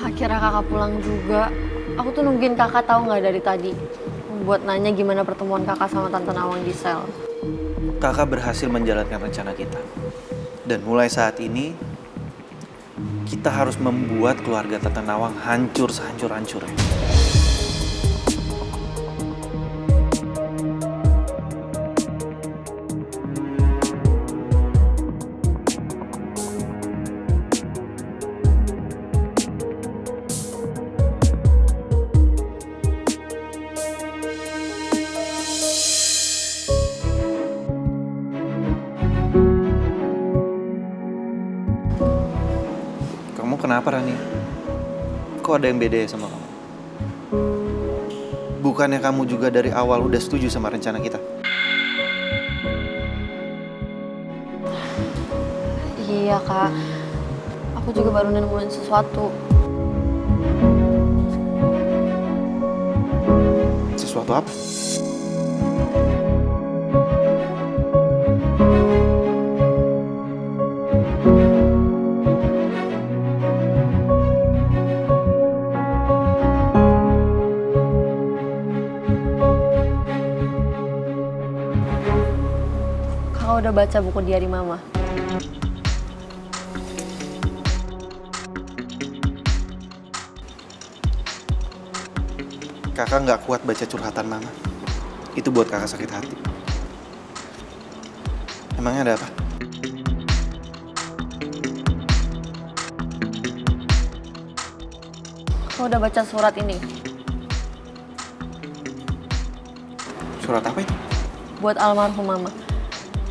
Akhirnya kakak pulang juga. Aku tuh nungguin kakak tahu nggak dari tadi. Buat nanya gimana pertemuan kakak sama Tante Nawang di sel. Kakak berhasil menjalankan rencana kita. Dan mulai saat ini, kita harus membuat keluarga Tante Nawang hancur sehancur-hancurnya. Kamu kenapa, Rani? Kok ada yang beda ya sama kamu? Bukannya kamu juga dari awal udah setuju sama rencana kita? Iya kak, aku juga baru nemuin sesuatu. Sesuatu apa? Kakak udah baca buku diari mama? Kakak nggak kuat baca curhatan mama. Itu buat kakak sakit hati. Emangnya ada apa? Kakak udah baca surat ini? Surat apa itu? Buat almarhum mama.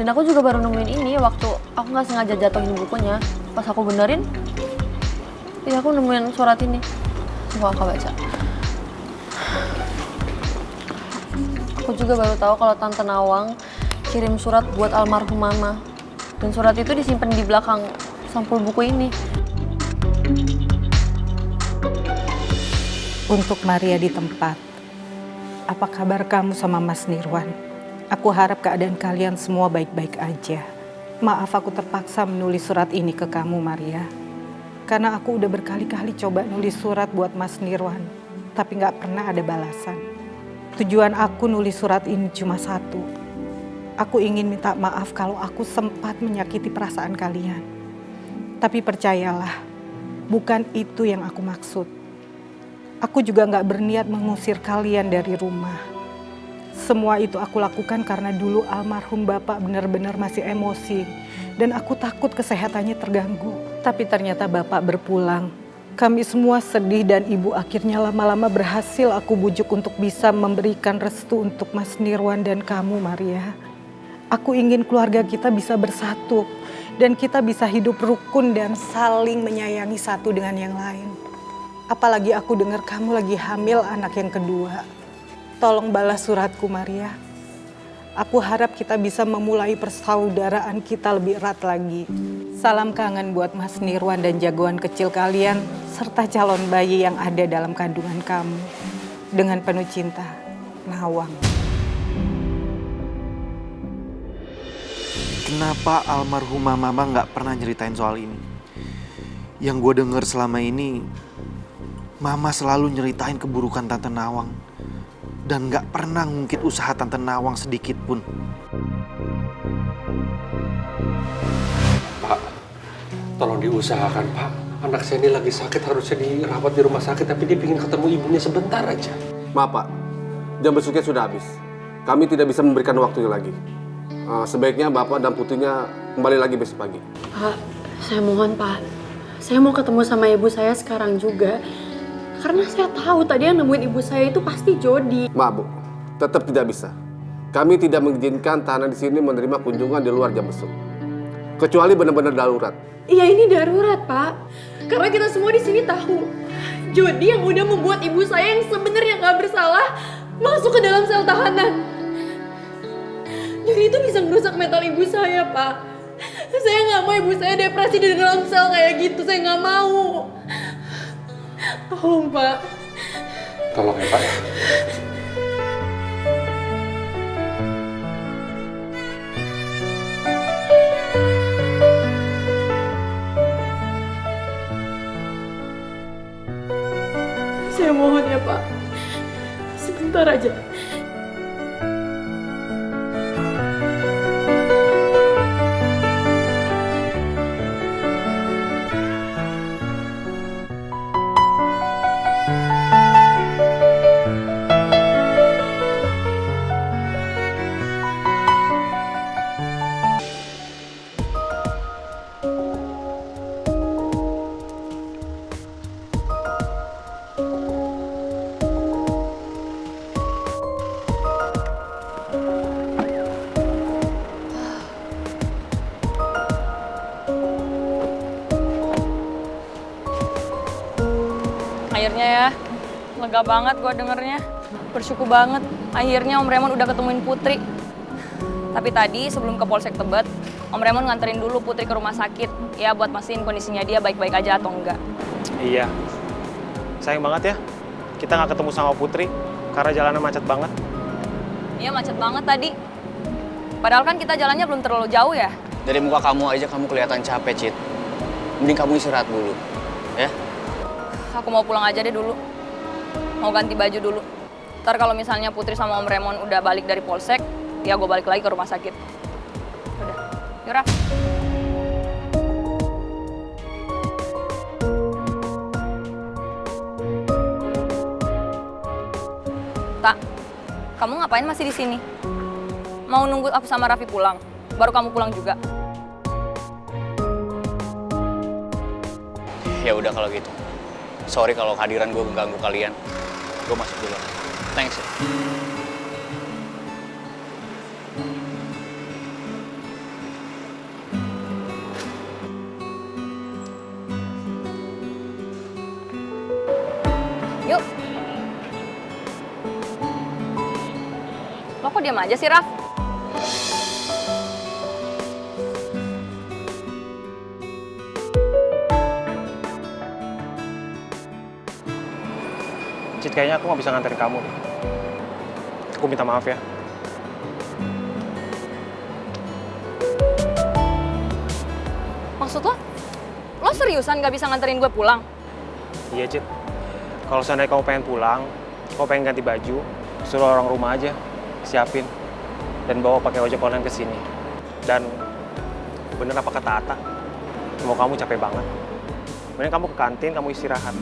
Dan aku juga baru nemuin ini waktu aku nggak sengaja jatuhin bukunya. Pas aku benerin, ya aku nemuin surat ini. Coba kakak baca. Aku juga baru tahu kalau Tante Nawang kirim surat buat almarhum mama. Dan surat itu disimpan di belakang sampul buku ini. Untuk Maria di tempat. Apa kabar kamu sama Mas Nirwan? Aku harap keadaan kalian semua baik-baik aja. Maaf aku terpaksa menulis surat ini ke kamu, Maria. Karena aku udah berkali-kali coba nulis surat buat Mas Nirwan. Tapi gak pernah ada balasan. Tujuan aku nulis surat ini cuma satu. Aku ingin minta maaf kalau aku sempat menyakiti perasaan kalian. Tapi percayalah, bukan itu yang aku maksud. Aku juga gak berniat mengusir kalian dari rumah. Semua itu aku lakukan karena dulu almarhum Bapak benar-benar masih emosi. Dan aku takut kesehatannya terganggu. Tapi ternyata Bapak berpulang. Kami semua sedih dan Ibu akhirnya lama-lama berhasil aku bujuk untuk bisa memberikan restu untuk Mas Nirwan dan kamu, Maria. Aku ingin keluarga kita bisa bersatu. Dan kita bisa hidup rukun dan saling menyayangi satu dengan yang lain. Apalagi aku dengar kamu lagi hamil anak yang kedua. Tolong balas suratku, Maria. Aku harap kita bisa memulai persaudaraan kita lebih erat lagi. Salam kangen buat Mas Nirwan dan jagoan kecil kalian, serta calon bayi yang ada dalam kandungan kamu. Dengan penuh cinta, Nawang. Kenapa almarhumah mama nggak pernah nyeritain soal ini? Yang gue denger selama ini, mama selalu nyeritain keburukan Tante Nawang. Dan gak pernah ngungkit usaha Tante Nawang sedikit pun. Pak, tolong diusahakan Pak. Anak saya ini lagi sakit, harusnya dirawat di rumah sakit. Tapi dia ingin ketemu ibunya sebentar aja. Maaf Pak, jam besuknya sudah habis. Kami tidak bisa memberikan waktunya lagi. Sebaiknya Bapak dan putrinya kembali lagi besok pagi. Pak, saya mohon Pak. Saya mau ketemu sama ibu saya sekarang juga. Karena saya tahu tadi yang nemuin ibu saya itu pasti Jody. Maaf Bu, tetap tidak bisa. Kami tidak mengizinkan tahanan di sini menerima kunjungan di luar jam besuk. Kecuali benar-benar darurat. Iya ini darurat Pak. Karena kita semua di sini tahu Jody yang udah membuat ibu saya yang sebenarnya nggak bersalah masuk ke dalam sel tahanan. Jody itu bisa merusak mental ibu saya Pak. Saya nggak mau ibu saya depresi di dalam sel kayak gitu. Saya nggak mau. Tolong Pak. Tolong ya Pak ya. Saya mohon ya Pak, sebentar aja. Akhirnya ya, lega banget gue dengernya. Bersyukur banget, akhirnya Om Raymond udah ketemuin Putri. Tapi tadi sebelum ke Polsek Tebet, Om Raymond nganterin dulu Putri ke rumah sakit. Ya buat mastiin kondisinya dia baik-baik aja atau enggak. Iya. Sayang banget ya, kita nggak ketemu sama Putri karena jalannya macet banget. Iya macet banget tadi. Padahal kan kita jalannya belum terlalu jauh ya. Dari muka kamu aja kamu kelihatan capek, Cit. Mending kamu istirahat dulu, ya? Aku mau pulang aja deh dulu. Mau ganti baju dulu. Ntar kalau misalnya Putri sama Om Raymond udah balik dari Polsek, ya gue balik lagi ke rumah sakit. Udah, yuk Raf. Tak, kamu ngapain masih di sini? Mau nunggu aku sama Raffi pulang? Baru kamu pulang juga? Ya udah kalau gitu. Sorry kalau kehadiran gue mengganggu kalian. Gue masuk dulu. Thanks ya. Yuk. Lo kok diam aja sih, Raf? Cit, kayaknya aku nggak bisa nganterin kamu deh. Aku minta maaf ya. Maksud lo? Lo seriusan gak bisa nganterin gue pulang? Iya, Cit. Kalau seandainya kamu pengen pulang, kamu pengen ganti baju, suruh orang rumah aja, siapin. Dan bawa pakai ojek online ke sini. Dan bener apa kata Ata? Mau kamu capek banget. Mending kamu ke kantin, kamu istirahat.